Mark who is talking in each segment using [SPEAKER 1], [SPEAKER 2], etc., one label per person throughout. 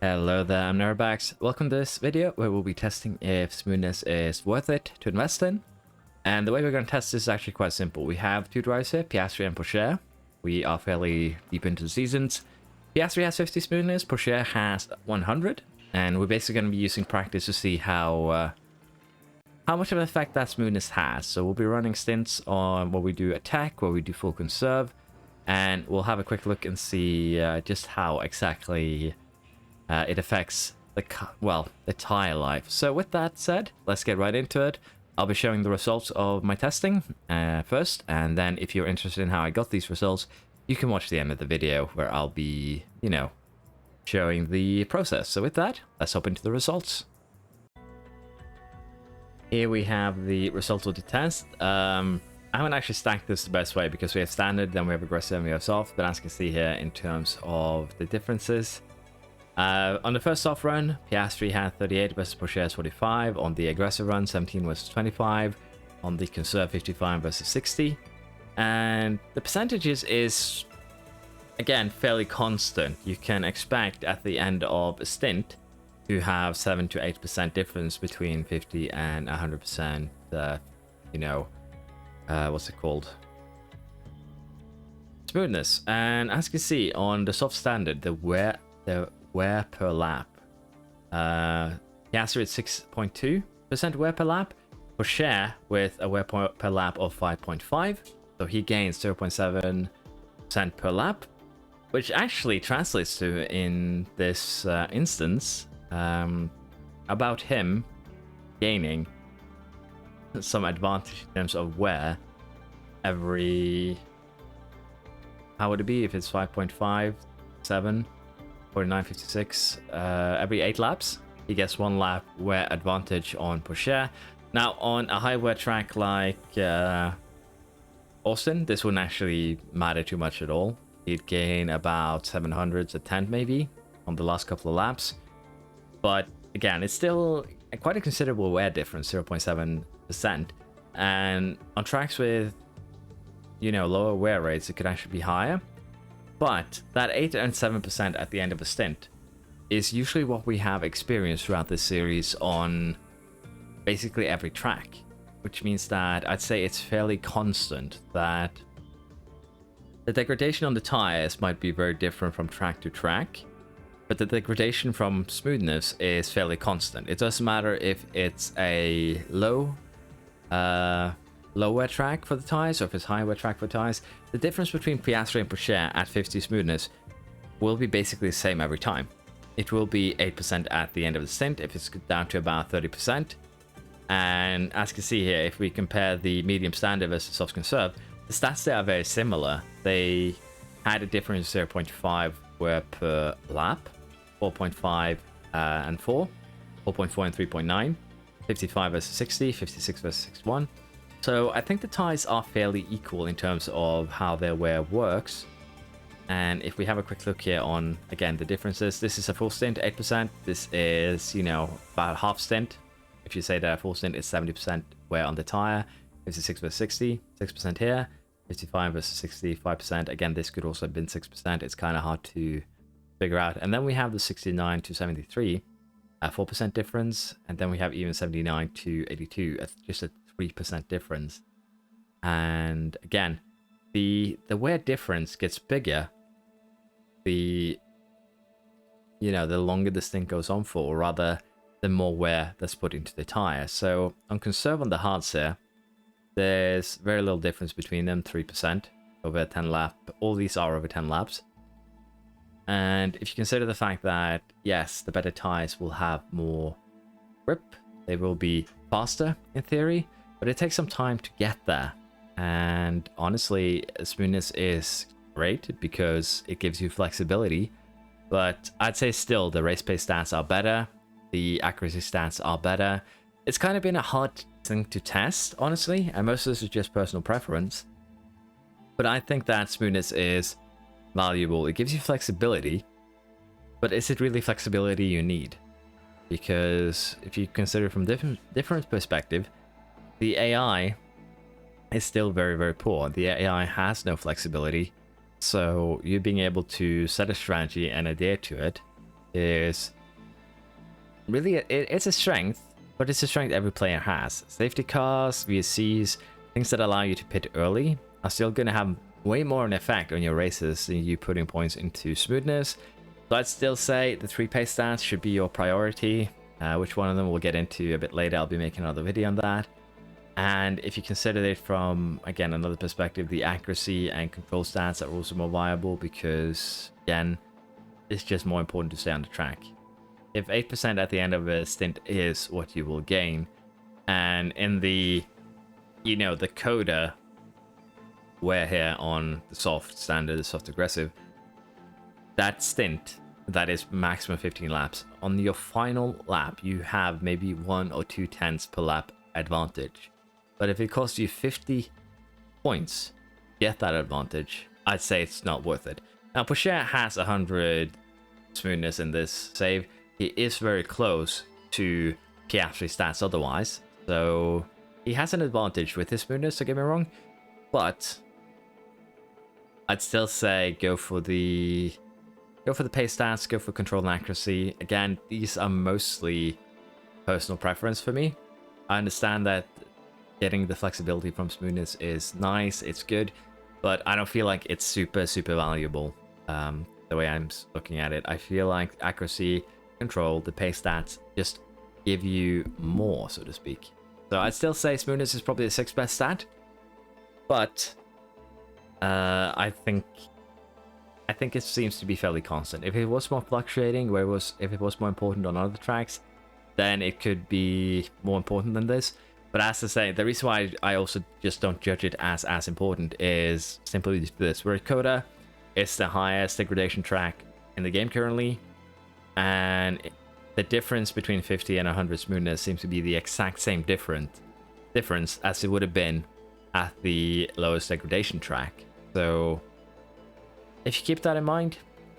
[SPEAKER 1] Hello there, I'm Neurobax. Welcome to this video where we'll be testing if smoothness is worth it to invest in. And the way we're going to test this is actually quite simple. We have two drivers here, Piastri and Pourchaire. We are fairly deep into the seasons. Piastri has 50 smoothness, Pourchaire has 100. And we're basically going to be using practice to see how much of an effect that smoothness has. So we'll be running stints on what we do attack, what we do full conserve. And we'll have a quick look and see just how exactly it affects the tire life. So with that said, let's get right into it. I'll be showing the results of my testing first, and then if you're interested in how I got these results, you can watch the end of the video where I'll be, showing the process. So with that, let's hop into the results. Here we have the results of the test. I haven't actually stacked this the best way because we have standard, then we have aggressive, and we have soft, but as you can see here in terms of the differences, on the first soft run, Piastri had 38 versus Pourchaire 45. On the aggressive run, 17 versus 25. On the conserve, 55 versus 60. And the percentages is, again, fairly constant. You can expect at the end of a stint to have 7 to 8% difference between 50 and 100%, what's it called? Smoothness. And as you can see, on the soft standard, the wear per lap. Piastri at 6.2% wear per lap. Pourchaire with a wear per lap of 5.5. So he gains 0.7% per lap, which actually translates to, in this instance, about him gaining some advantage in terms of wear every... How would it be if it's 5.5, 7? 49.56 every 8 laps. He gets 1 lap wear advantage on Pourchaire. Now on a high wear track like Austin, this wouldn't actually matter too much at all. He'd gain about 700s a 10 maybe on the last couple of laps. But again, it's still quite a considerable wear difference, 0.7%. And on tracks with, lower wear rates, it could actually be higher. But that 8 and 7% at the end of a stint is usually what we have experienced throughout this series on basically every track, which means that I'd say it's fairly constant that the degradation on the tires might be very different from track to track, but the degradation from smoothness is fairly constant. It doesn't matter if it's a low wear track for the tires or if it's high wear track for tires. The difference between Piastri and Pourchaire at 50 smoothness will be basically the same every time. It will be 8% at the end of the stint if it's down to about 30%. And as you can see here, if we compare the medium standard versus soft conserve, the stats there are very similar. They had a difference of 0.5 wear per lap, 4.5 and 4, 4.4 and 3.9, 55 versus 60, 56 versus 61. So I think the tires are fairly equal in terms of how their wear works. And if we have a quick look here on, again, the differences, this is a full stint, 8%. This is, about half stint. If you say that a full stint is 70% wear on the tire, 56 versus 60, 6% here, 55 versus 60, 5%. Again, this could also have been 6%. It's kind of hard to figure out. And then we have the 69 to 73, a 4% difference. And then we have even 79 to 82, just a 3% difference. And again, the wear difference gets bigger the longer this thing goes on for, or rather the more wear that's put into the tire. So on conserve on the hards here, there's very little difference between them, 3% over a 10 lap. All these are over 10 laps. And if you consider the fact that, yes, the better tires will have more grip, they will be faster in theory, but it takes some time to get there. And honestly, smoothness is great because it gives you flexibility, but I'd say still the race pace stats are better, the accuracy stats are better. It's kind of been a hard thing to test, honestly, and most of this is just personal preference. But I think that smoothness is valuable. It gives you flexibility, but is it really flexibility you need? Because if you consider from different perspective, the AI is still very, very poor. The AI has no flexibility. So you being able to set a strategy and adhere to it is really, it's a strength, but it's a strength every player has. Safety cars, VSCs, things that allow you to pit early are still going to have way more an effect on your races than you putting points into smoothness. So I'd still say the 3 pace stats should be your priority. Which one of them we'll get into a bit later. I'll be making another video on that. And if you consider it from, again, another perspective, the accuracy and control stats are also more viable because, again, it's just more important to stay on the track. If 8% at the end of a stint is what you will gain, and in the, you know, the coda we're here on the soft standard, the soft aggressive, that stint, that is maximum 15 laps. On your final lap, you have maybe 1 or 2 tenths per lap advantage. But if it costs you 50 points to get that advantage, I'd say it's not worth it. Now, Pocher has 100 smoothness in this save. He is very close to Piastri stats otherwise, so he has an advantage with his smoothness, don't get me wrong, but I'd still say go for the pace stats, go for control and accuracy. Again, these are mostly personal preference for me. I understand that getting the flexibility from smoothness is nice, it's good, but I don't feel like it's super valuable. The way I'm looking at it, I feel like accuracy, control, the pace stats just give you more, so to speak. So I'd still say smoothness is probably the 6th best stat, but I think it seems to be fairly constant. If it was more fluctuating, if it was more important on other tracks, then it could be more important than this. But as I say, the reason why I also just don't judge it as important is simply this. Where Coda is the highest degradation track in the game currently, and the difference between 50 and 100 smoothness seems to be the exact same difference as it would have been at the lowest degradation track. So if you keep that in mind,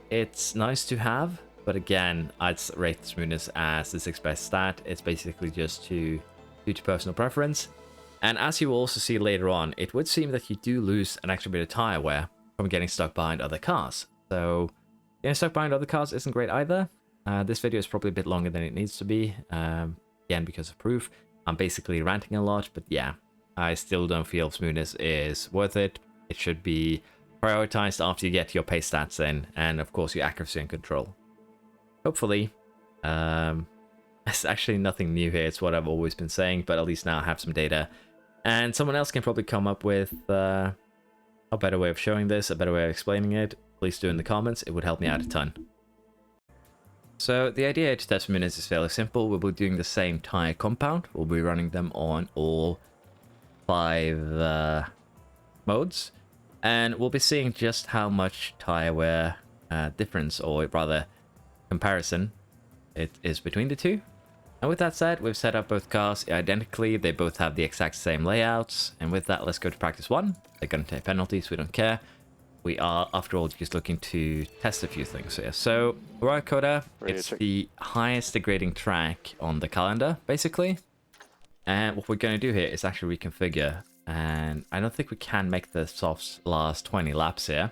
[SPEAKER 1] it's nice to have, but again, I'd rate the smoothness as the 6th best stat. It's basically just due to personal preference. And as you will also see later on, it would seem that you do lose an extra bit of tire wear from getting stuck behind other cars. So getting stuck behind other cars isn't great either. This video is probably a bit longer than it needs to be, again, because of proof. I'm basically ranting a lot, but yeah, I still don't feel smoothness is worth it. It should be prioritized after you get your pace stats in, and of course your accuracy and control. Hopefully, it's actually nothing new here, it's what I've always been saying, but at least now I have some data, and someone else can probably come up with a better way of showing this, a better way of explaining it. Please do in the comments, it would help me out a ton. So the idea to test smoothness is fairly simple. We'll be doing the same tire compound. We'll be running them on all 5 modes, and we'll be seeing just how much tire wear difference, or rather comparison, it is between the two. And with that said, we've set up both cars identically. They both have the exact same layouts. And with that, let's go to practice 1. They're going to take penalties, we don't care. We are, after all, just looking to test a few things here. So, Royal Coda, it's the highest degrading track on the calendar, basically. And what we're going to do here is actually reconfigure. And I don't think we can make the softs last 20 laps here.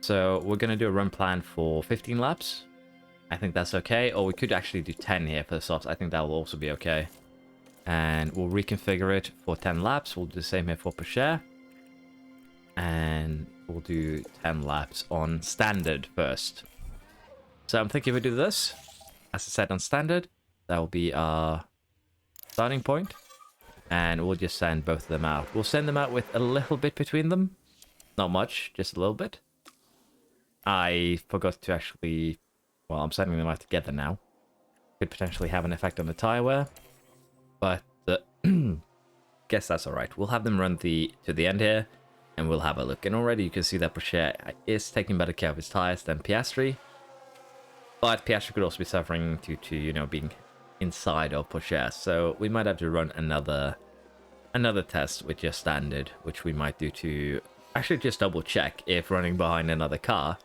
[SPEAKER 1] So we're going to do a run plan for 15 laps. I think that's okay. Or we could actually do 10 here for the softs. I think that will also be okay. And we'll reconfigure it for 10 laps. We'll do the same here for Pocher. And we'll do 10 laps on standard first. So I'm thinking we do this. As I said, on standard, that will be our starting point. And we'll just send both of them out. We'll send them out with a little bit between them. Not much, just a little bit. I forgot to actually... Well, I'm sending them out together now. Could potentially have an effect on the tire wear. But guess that's alright. We'll have them run to the end here. And we'll have a look. And already you can see that Pocher is taking better care of his tires than Piastri. But Piastri could also be suffering due to, you know, being inside of Pocher. So we might have to run another test with just standard, which we might do to actually just double check if running behind another car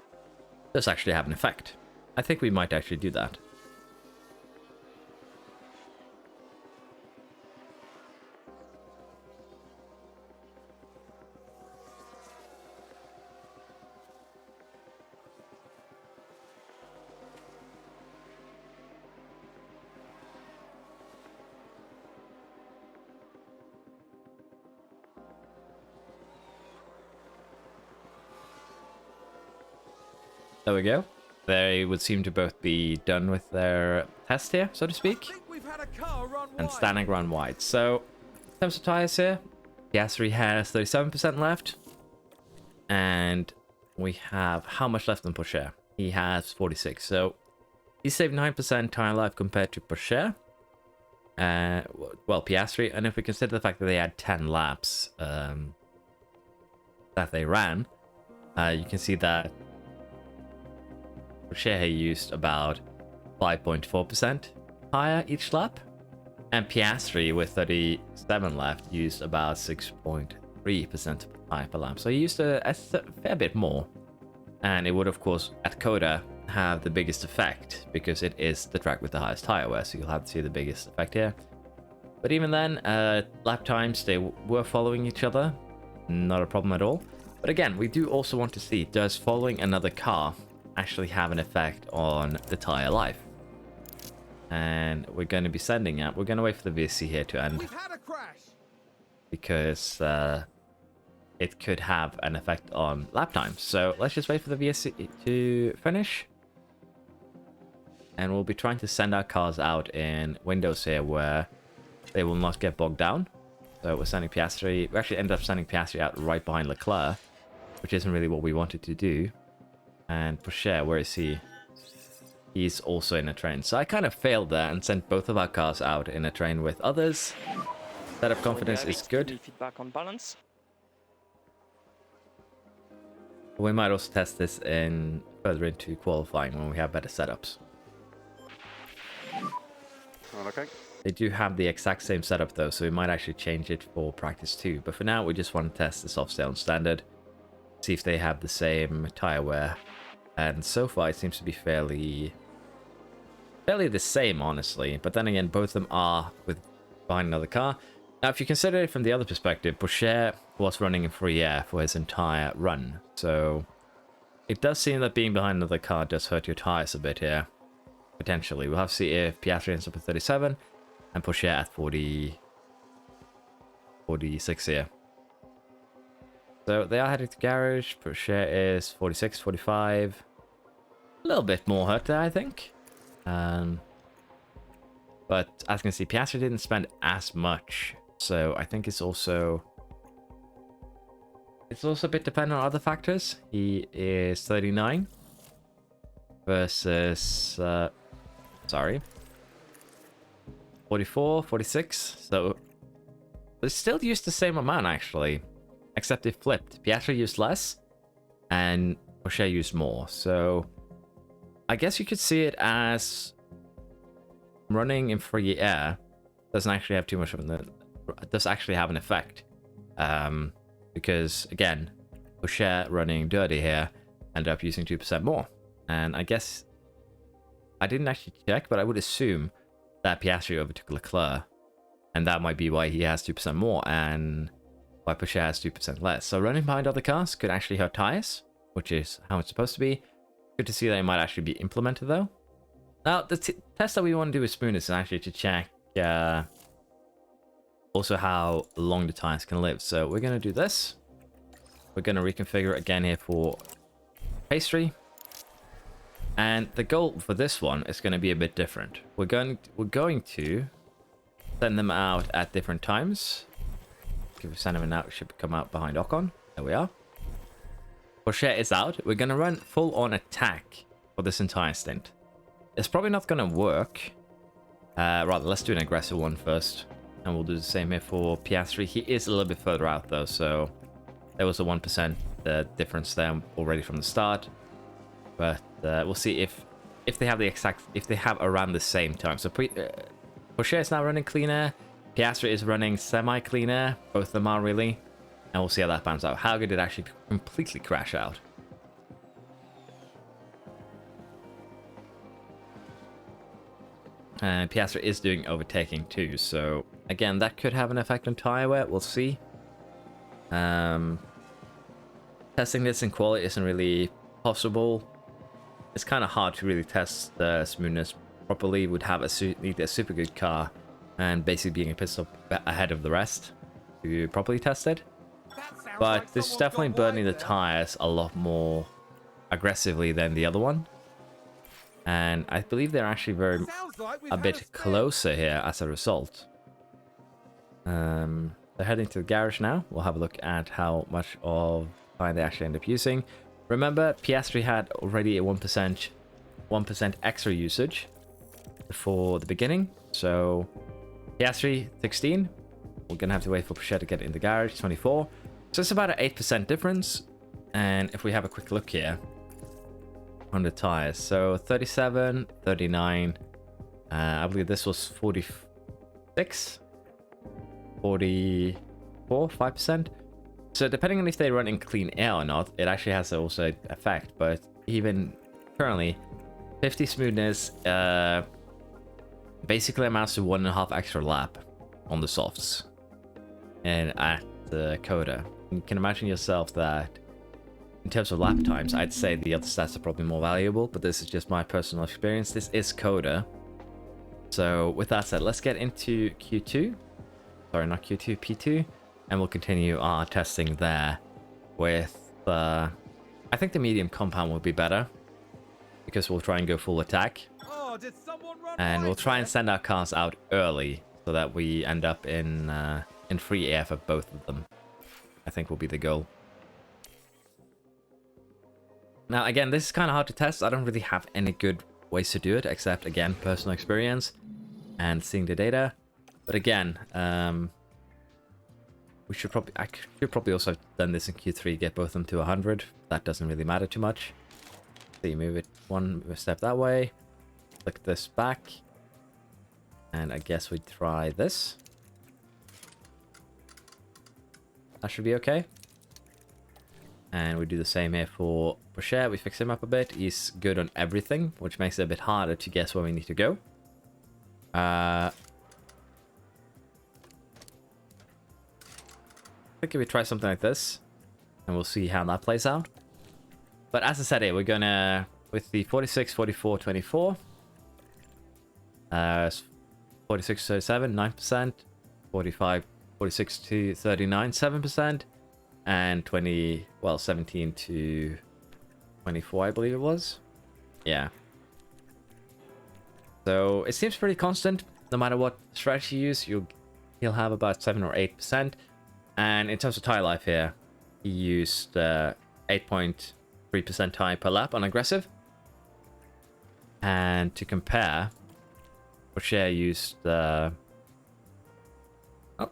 [SPEAKER 1] does actually have an effect. I think we might actually do that. There we go. They would seem to both be done with their test here, so to speak. And standing run wide. So, in terms of tyres here, Piastri has 37% left. And we have how much left on Pourchaire? He has 46. So, he saved 9% tyre life compared to Pourchaire. Well, Piastri. And if we consider the fact that they had 10 laps that they ran, you can see that Pourchaire used about 5.4% tyre each lap. And Piastri, with 37 left, used about 6.3% tyre per lap. So he used a fair bit more. And it would, of course, at Coda, have the biggest effect, because it is the track with the highest tyre wear. So you'll have to see the biggest effect here. But even then, lap times, they were following each other. Not a problem at all. But again, we do also want to see, does following another car actually have an effect on the tyre life? And we're going to be sending out. We're going to wait for the VSC here to end.
[SPEAKER 2] We've had a crash.
[SPEAKER 1] Because it could have an effect on lap times. So let's just wait for the VSC to finish. And we'll be trying to send our cars out in windows here where they will not get bogged down. So we're sending Piastri. We actually ended up sending Piastri out right behind Leclerc, which isn't really what we wanted to do. And Pourchaire, where is he? He's also in a train. So I kind of failed there and sent both of our cars out in a train with others. Setup confidence is good.
[SPEAKER 3] Feedback on balance.
[SPEAKER 1] We might also test this in further into qualifying when we have better setups.
[SPEAKER 2] Okay.
[SPEAKER 1] They do have the exact same setup though, so we might actually change it for practice too. But for now, we just want to test this off sale on standard, see if they have the same tire wear. And so far, it seems to be fairly the same, honestly. But then again, both of them are behind another car. Now, if you consider it from the other perspective, Pourchaire was running in free air for his entire run. So it does seem that being behind another car does hurt your tires a bit here. Potentially. We'll have to see if Piastri ends up at 37 and Pourchaire at 46 here. So they are heading to garage. Pourchaire is 46, 45. A little bit more hurt there, I think. But as you can see, Piastri didn't spend as much. So I think it's also a bit dependent on other factors. He is 39 versus 44, 46. So they still used the same amount actually, except it flipped. Piastri used less and Pourchaire used more. So I guess you could see it as running in free air doesn't actually have too much of an does actually have an effect. Because again, Pourchaire running dirty here ended up using 2% more. And I guess I didn't actually check, but I would assume that Piastri overtook Leclerc, and that might be why he has 2% more and why Pourchaire has 2% less. So running behind other cars could actually hurt tires, which is how it's supposed to be. Good to see that it might actually be implemented though. Now, the test that we want to do with Smoothness is actually to check also how long the tires can live. So we're going to do this. We're going to reconfigure it again here for pastry. And the goal for this one is going to be a bit different. We're going to send them out at different times. If we send them out, it should come out behind Ocon. There we are. Pourchaire is out. We're going to run full on attack for this entire stint. It's probably not going to work. Rather, let's do an aggressive one first. And we'll do the same here for Piastri. He is a little bit further out though, so there was a 1% difference there already from the start. But we'll see if they have around the same time. So Pourchaire is now running clean air. Piastri is running semi-clean air. Both of them are really. And we'll see how that pans out. How did it actually completely crash out? And Piastri is doing overtaking too, so again, that could have an effect on tyre wear. We'll see. Testing this in quality isn't really possible. It's kind of hard to really test the smoothness properly. Would have need a super good car and basically being a pit stop ahead of the rest to properly test it. But this is definitely burning the tires a lot more aggressively than the other one. And I believe they're actually a bit closer here as a result. They're heading to the garage now. We'll have a look at how much of time they actually end up using. Remember, Piastri had already a 1% extra usage for the beginning. So Piastri 16. We're gonna have to wait for Porsche to get in the garage 24. So it's about an 8% difference. And if we have a quick look here on the tires, so 37, 39. I believe this was 46, 44, 5%. So depending on if they run in clean air or not, it actually has also effect. But even currently, 50 smoothness basically amounts to 1.5 extra lap on the softs and at the Coda. You can imagine yourself that in terms of lap times, I'd say the other stats are probably more valuable, but this is just my personal experience. This is Coda. So with that said, let's get into Q2. Sorry, not Q2, P2. And we'll continue our testing there with, I think the medium compound will be better because we'll try and go full attack.
[SPEAKER 2] Oh, did someone run
[SPEAKER 1] And we'll try and send our cars out early so that we end up in free air for both of them. I think will be the goal. Now, again, this is kind of hard to test. I don't really have any good ways to do it, except, again, personal experience and seeing the data. But again, I should probably also have done this in Q3, get both of them to 100. That doesn't really matter too much. So you move it one step that way. Click this back. And I guess we try this. That should be okay. And we do the same here for Porsche. We fix him up a bit. He's good on everything, which makes it a bit harder to guess where we need to go. I think if we try something like this, and we'll see how that plays out. But as I said here, we're gonna, with the 46, 44, 24, 46 to 37, 9%, 45, 46 to 39, 7%, and 17 to 24, I believe it was. Yeah. So it seems pretty constant. No matter what strategy you use, he'll have about 7 or 8%. And in terms of tire life here, he used 8.3% tire per lap on aggressive. And to compare, Porsche used not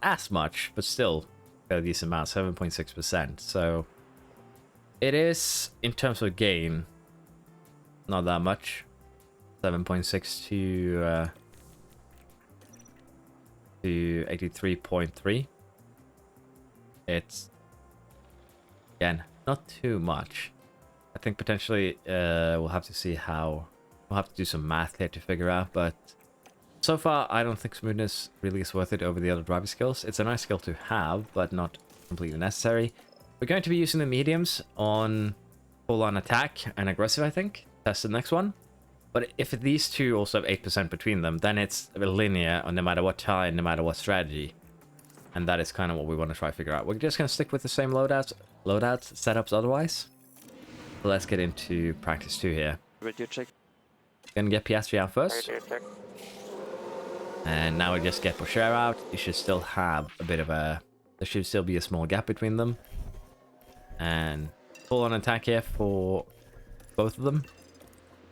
[SPEAKER 1] as much, but still a decent amount, 7.6%. So it is, in terms of gain, not that much. 7.6 to 83.3. It's, again, not too much. I think potentially we'll have to see how, we'll have to do some math here to figure out, but so far I don't think smoothness really is worth it over the other driving skills. It's a nice skill to have, but not completely necessary. We're going to be using the mediums on full-on attack and aggressive, I think. Test the next one. But if these two also have 8% between them, then it's linear on no matter what tire, no matter what strategy. And that is kind of what we want to try to figure out. We're just going to stick with the same loadouts, setups otherwise. So let's get into practice 2 here.
[SPEAKER 3] Radio check.
[SPEAKER 1] Gonna get Piastri out first.
[SPEAKER 3] Radio check.
[SPEAKER 1] And now we just get Porsche out. You should still have a bit of a... There should still be a small gap between them. And full on attack here for both of them.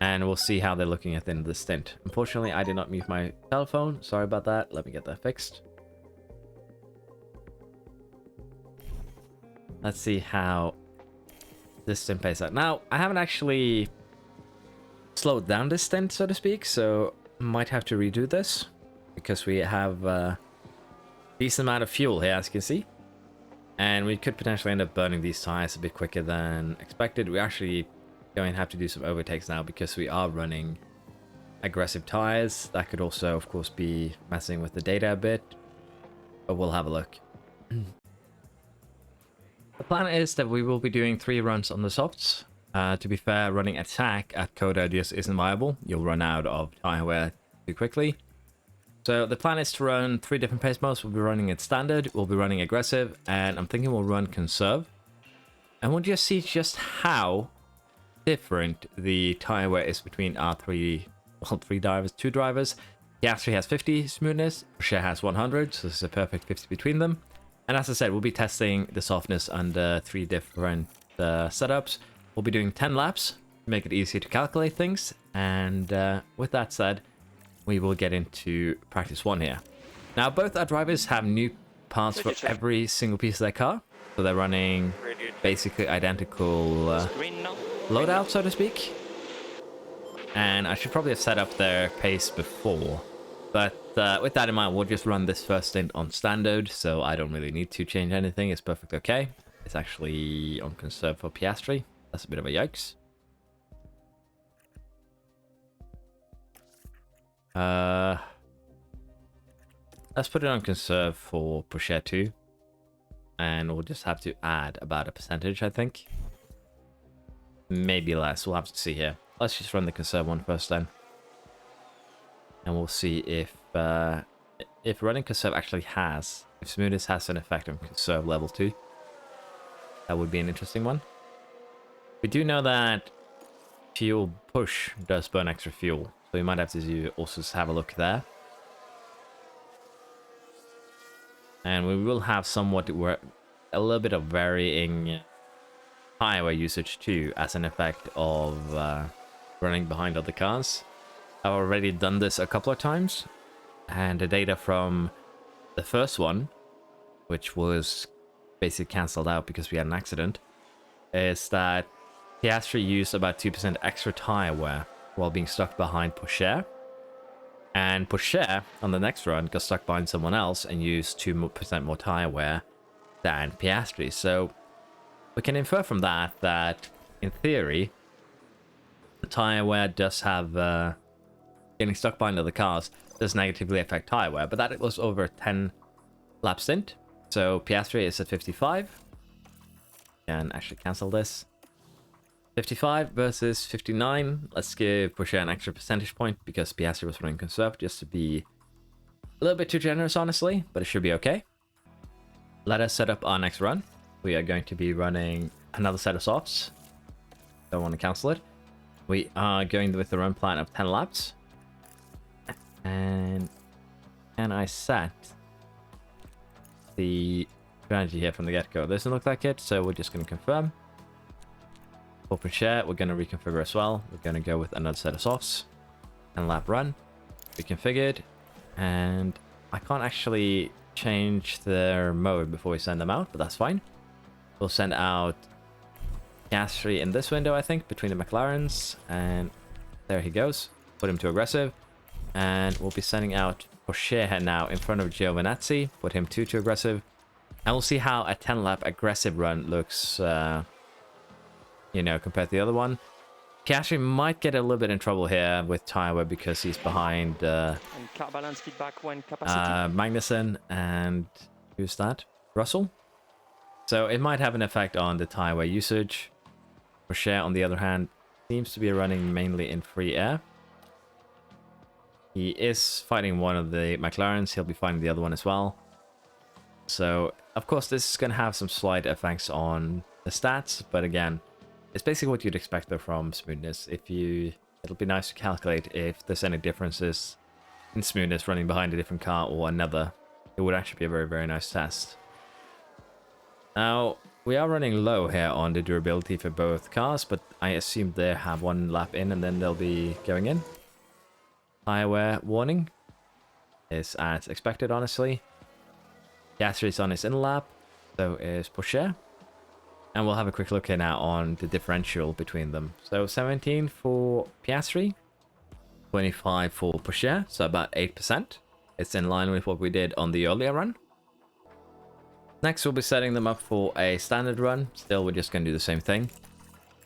[SPEAKER 1] And we'll see how they're looking at the end of the stint. Unfortunately, I did not mute my telephone. Sorry about that. Let me get that fixed. Let's see how this stint plays out. Now, I haven't actually slowed down this stint, so to speak. So might have to redo this. Because we have a decent amount of fuel here, as you can see. And we could potentially end up burning these tires a bit quicker than expected. We're actually going to have to do some overtakes now because we are running aggressive tires. That could also, of course, be messing with the data a bit. But we'll have a look. The plan is that we will be doing 3 runs on the softs. To be fair, running attack at Coda just isn't viable. You'll run out of tire wear too quickly. So the plan is to run 3 different pace modes. We'll be running it standard, we'll be running aggressive, and I'm thinking we'll run conserve. And we'll just see just how different the tire wear is between our two drivers. Piastri has 50 smoothness, Porsche has 100, so this is a perfect 50 between them. And as I said, we'll be testing the softness under 3 different setups. We'll be doing 10 laps to make it easier to calculate things. And with that said, we will get into practice 1 here. Now, both our drivers have new parts for every single piece of their car. So they're running basically identical loadout, so to speak. And I should probably have set up their pace before. But with that in mind, we'll just run this first stint on standard. So I don't really need to change anything. It's perfectly okay. It's actually on conserve for Piastri. That's a bit of a yikes. Let's put it on conserve for Porsche 2. And we'll just have to add about a percentage, I think. Maybe less. We'll have to see here. Let's just run the conserve one first then. And we'll see if running conserve actually has... If smoothness has an effect on conserve level 2. That would be an interesting one. We do know that fuel push does burn extra fuel. So we might have to also have a look there. And we will have somewhat a little bit of varying tyre usage too, as an effect of running behind other cars. I've already done this a couple of times, and the data from the first one, which was basically cancelled out because we had an accident, is that Piastri used about 2% extra tyre wear while being stuck behind Porsche. And Porsche, on the next run, got stuck behind someone else and used 2% more tyre wear than Piastri. So we can infer from that in theory, the tyre wear does have... getting stuck behind other cars does negatively affect tyre wear. But that was over a 10 lap stint. So Piastri is at 55. Can actually cancel this. 55 versus 59. Let's give Porsche an extra percentage point because Piastri was running conserve, just to be a little bit too generous, honestly, but it should be okay. Let us set up our next run. We are going to be running another set of softs. Don't want to cancel it. We are going with the run plan of 10 laps. And can I set the strategy here from the get-go? Doesn't look like it, so we're just going to confirm. Open share, we're going to reconfigure as well. We're going to go with another set of softs. And lap run. Reconfigured. And I can't actually change their mode before we send them out, but that's fine. We'll send out Piastri in this window, I think, between the McLarens. And there he goes. Put him to aggressive. And we'll be sending out Porsche now in front of Giovinazzi. Put him to aggressive. And we'll see how a 10 lap aggressive run looks... you know, compared to the other one. Piastri might get a little bit in trouble here with tyre wear because he's behind Magnussen and who's that? Russell. So it might have an effect on the tyre wear usage. Porsche, on the other hand, seems to be running mainly in free air. He is fighting one of the McLarens. He'll be fighting the other one as well. So, of course, this is going to have some slight effects on the stats, but again, it's basically what you'd expect though from smoothness. It'll be nice to calculate if there's any differences in smoothness running behind a different car or another. It would actually be a very, very nice test. Now, we are running low here on the durability for both cars, but I assume they have one lap in and then they'll be going in. Tyre wear warning is as expected, honestly. Piastri is on his in lap, so is Porsche. And we'll have a quick look here now on the differential between them. So 17 for Piastri, 25 for Porsche, so about 8%. It's in line with what we did on the earlier run. Next, we'll be setting them up for a standard run. Still, we're just going to do the same thing.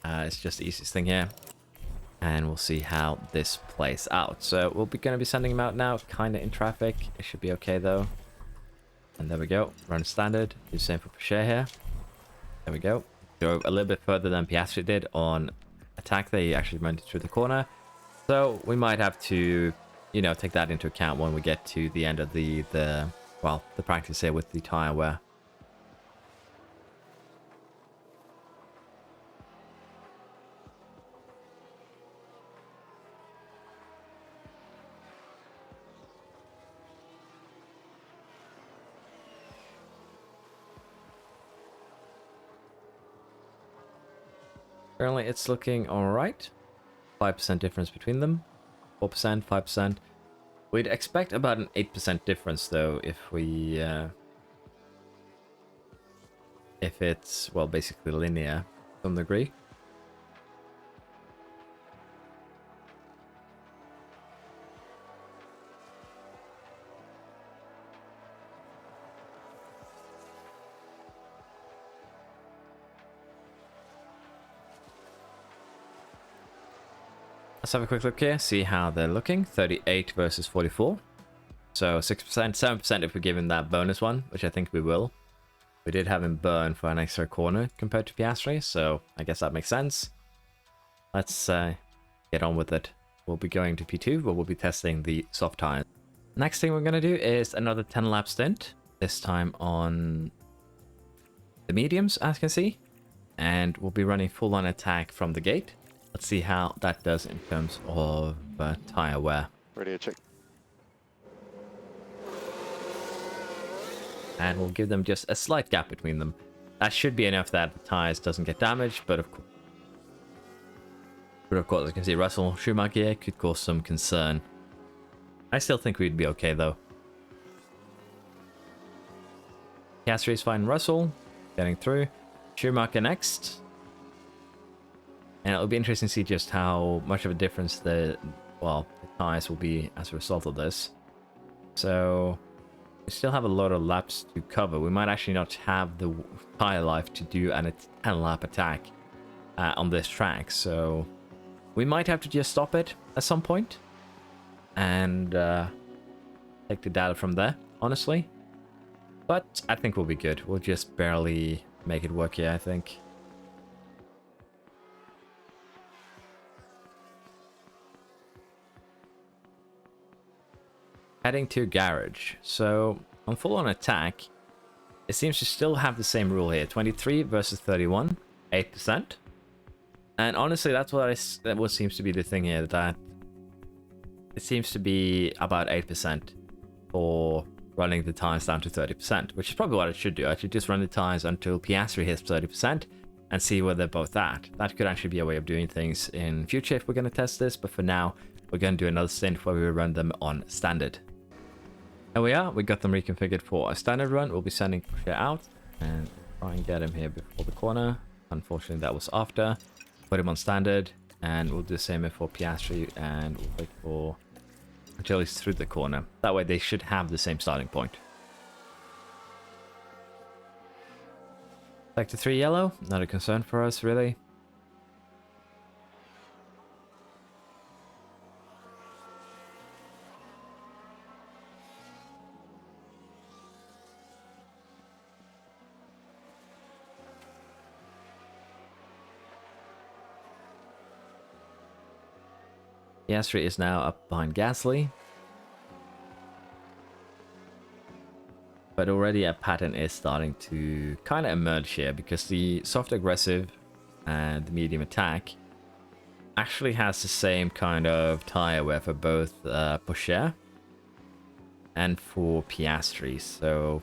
[SPEAKER 1] It's just the easiest thing here. And we'll see how this plays out. So we'll be going to be sending them out now, kind of in traffic. It should be okay though. And there we go. Run standard. Do the same for Porsche here. There we go. Drove a little bit further than Piastri did on attack there. He actually went through the corner. So we might have to, you know, take that into account when we get to the end of the practice here with the tyre wear. Currently, it's looking alright. 5% difference between them. 4%, 5%. We'd expect about an 8% difference, though, if we... if it's, well, basically linear to some degree. Let's have a quick look here, see how they're looking. 38 versus 44. So 6%, 7% if we're given that bonus one, which I think we will. We did have him burn for an extra corner compared to Piastri, so I guess that makes sense. Let's get on with it. We'll be going to P2, where we'll be testing the soft tires. Next thing we're going to do is another 10-lap stint, this time on the mediums, as you can see. And we'll be running full-on attack from the gate. Let's see how that does in terms of tire wear.
[SPEAKER 2] Ready to check.
[SPEAKER 1] And we'll give them just a slight gap between them. That should be enough that the tires doesn't get damaged, but of course, as you can see, Russell Schumacher could cause some concern. I still think we'd be okay, though. Piastri is fine. Russell getting through. Schumacher next. And it'll be interesting to see just how much of a difference the tires will be as a result of this. So we still have a lot of laps to cover. We might actually not have the tire life to do an 10-lap attack on this track. So we might have to just stop it at some point and take the data from there, honestly. But I think we'll be good. We'll just barely make it work here, I think. Heading to garage. So on full-on attack, it seems to still have the same rule here. 23 versus 31, 8%. And honestly, that's what seems to be the thing here, that it seems to be about 8% for running the tires down to 30%, which is probably what it should do. I should just run the tires until Piastri hits 30% and see where they're both at. That could actually be a way of doing things in future if we're going to test this, but for now, we're going to do another stint where we run them on standard. There we are, we got them reconfigured for a standard run. We'll be sending Porsche out and try and get him here before the corner. Unfortunately, that was after. Put him on standard, and we'll do the same for Piastri, and we'll wait for until he's through the corner. That way they should have the same starting point. Sector 3 yellow, not a concern for us really. Piastri is now up behind Gasly. But already a pattern is starting to kind of emerge here, because the soft aggressive and the medium attack actually has the same kind of tire wear for both Porsche and for Piastri. So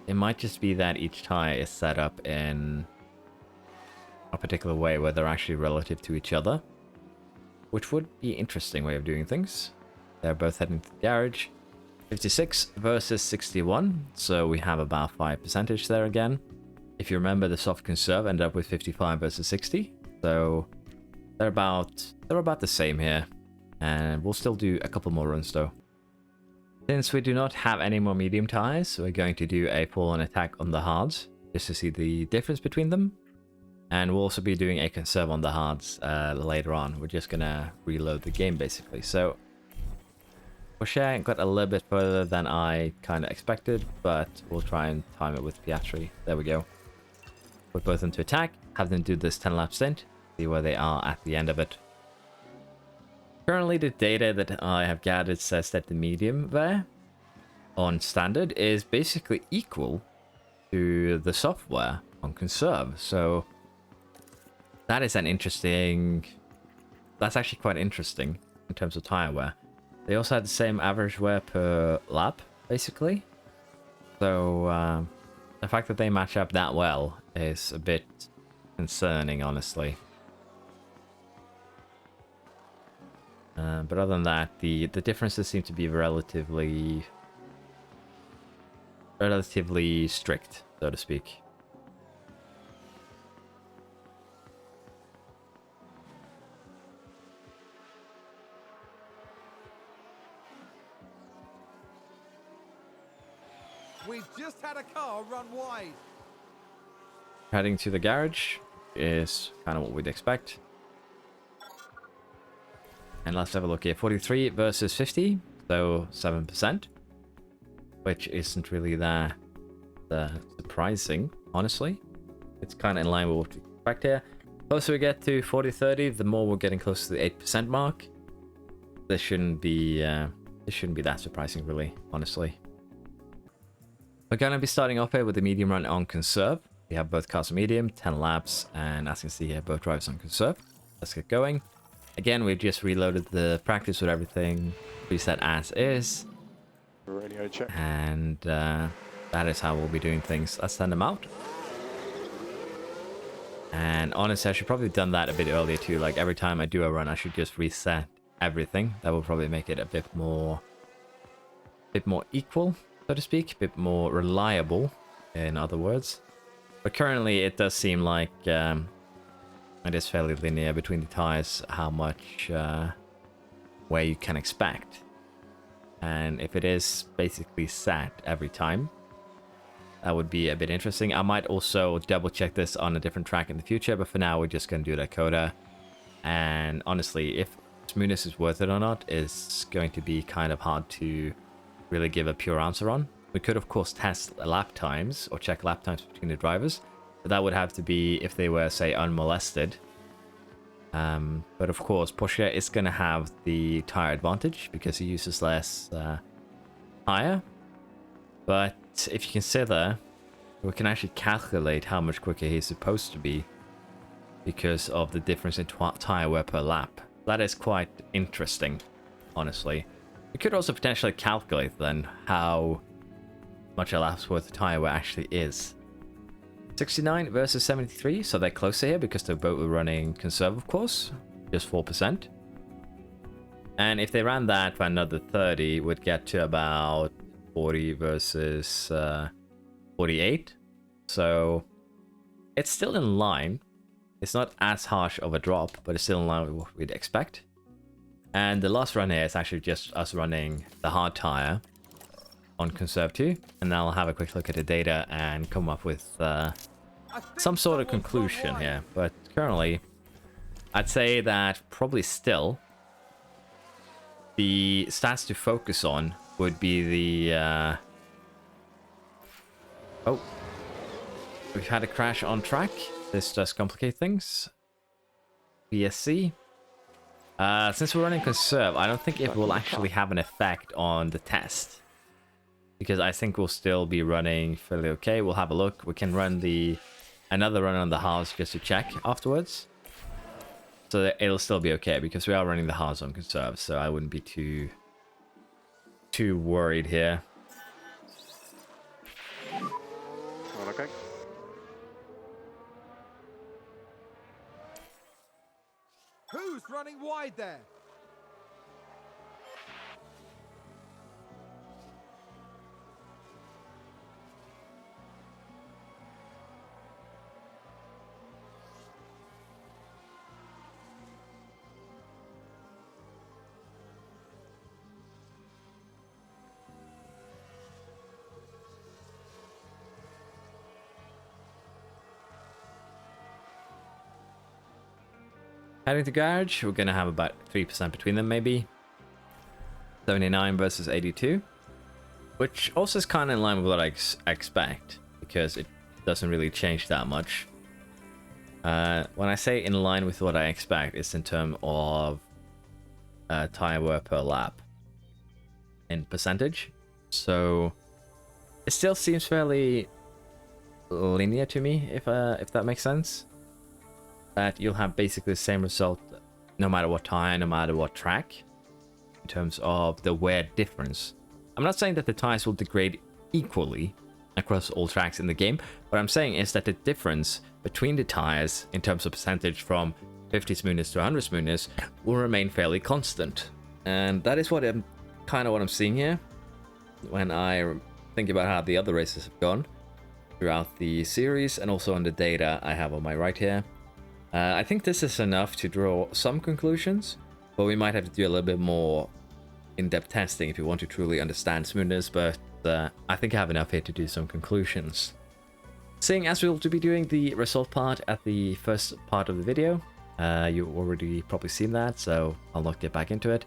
[SPEAKER 1] it might just be that each tire is set up in a particular way where they're actually relative to each other, which would be an interesting way of doing things. They're both heading to the garage. 56 versus 61, so we have about 5% there again. If you remember, the soft conserve ended up with 55 versus 60, so they're about the same here, and we'll still do a couple more runs though. Since we do not have any more medium tires, we're going to do a full-on attack on the hards just to see the difference between them. And we'll also be doing a conserve on the hards later on. We're just gonna reload the game basically. So Porsche got a little bit further than I kind of expected, but we'll try and time it with Piastri. There we go. Put both into attack, have them do this 10-lap stint, see where they are at the end of it. Currently, the data that I have gathered says that the medium there on standard is basically equal to the software on conserve. So that is that's actually quite interesting in terms of tire wear. They also had the same average wear per lap, basically. So the fact that they match up that well is a bit concerning, honestly. But other than that, the differences seem to be relatively strict, so to speak.
[SPEAKER 2] We've just had a car run wide.
[SPEAKER 1] Heading to the garage is kind of what we'd expect. And let's have a look here. 43 versus 50, so 7%, which isn't really that surprising, honestly. It's kind of in line with what we expect here. The closer we get to 40-30, the more we're getting close to the 8% mark. This shouldn't be that surprising, really, honestly. We're going to be starting off here with the medium run on conserve. We have both cars on medium, 10 laps, and as you can see here, both drivers on conserve. Let's get going. Again, we've just reloaded the practice with everything preset as is.
[SPEAKER 3] Radio check.
[SPEAKER 1] And that is how we'll be doing things. Let's send them out. And honestly, I should probably have done that a bit earlier too. Like every time I do a run, I should just reset everything. That will probably make it a bit more equal, so to speak, a bit more reliable, in other words. But currently, it does seem like it is fairly linear between the tires, how much wear you can expect. And if it is basically set every time, that would be a bit interesting. I might also double check this on a different track in the future, but for now, we're just going to do Dakota. And honestly, if smoothness is worth it or not is going to be kind of hard to really give a pure answer on. We could, of course, test lap times or check lap times between the drivers, but that would have to be if they were, say, unmolested. But of course, Porsche is going to have the tire advantage because he uses less tire. But if you consider, we can actually calculate how much quicker he's supposed to be because of the difference in tire wear per lap. That is quite interesting, honestly. We could also potentially calculate then how much a lap's worth of tire wear actually is. 69 versus 73, so they're closer here because they're both running conserve, of course, just 4%. And if they ran that for another 30, would get to about 40 versus 48. So it's still in line. It's not as harsh of a drop, but it's still in line with what we'd expect. And the last run here is actually just us running the hard tire on conserve 2, and then I'll have a quick look at the data and come up with some sort of conclusion here. But currently, I'd say that probably still the stats to focus on would be the oh, we've had a crash on track. This does complicate things. BSC. Since we're running conserve, I don't think it will actually have an effect on the test, because I think we'll still be running fairly okay. We'll have a look. We can run another run on the halves just to check afterwards, so that it'll still be okay because we are running the halves on conserve. So I wouldn't be too worried here.
[SPEAKER 3] All okay.
[SPEAKER 2] Who's running wide there?
[SPEAKER 1] Heading to garage, we're going to have about 3% between them, maybe. 79 versus 82. Which also is kind of in line with what I expect, because it doesn't really change that much. When I say in line with what I expect, it's in terms of tire wear per lap in percentage. So it still seems fairly linear to me, if that makes sense. That you'll have basically the same result no matter what tire, no matter what track, in terms of the wear difference. I'm not saying that the tires will degrade equally, across all tracks in the game. What I'm saying is that the difference between the tires in terms of percentage from 50 smoothness to 100 smoothness will remain fairly constant. And that is what I'm kind of what I'm seeing here when I think about how the other races have gone throughout the series, and also on the data I have on my right here. I think this is enough to draw some conclusions, but we might have to do a little bit more in-depth testing if you want to truly understand smoothness, but I think I have enough here to do some conclusions. Seeing as we'll be doing the result part at the first part of the video, you've already probably seen that, so I'll not get back into it.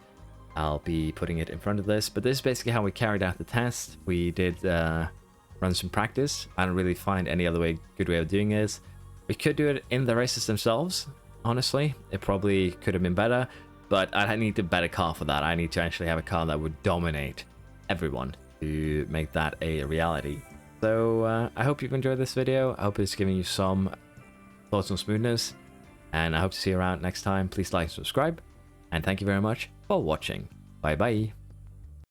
[SPEAKER 1] I'll be putting it in front of this, but this is basically how we carried out the test. We did run some practice. I don't really find any other good way of doing this. We could do it in the races themselves, honestly. It probably could have been better, but I need a better car for that. I need to actually have a car that would dominate everyone to make that a reality. So I hope you've enjoyed this video. I hope it's giving you some thoughts on smoothness, and I hope to see you around next time. Please like and subscribe, and thank you very much for watching. Bye bye.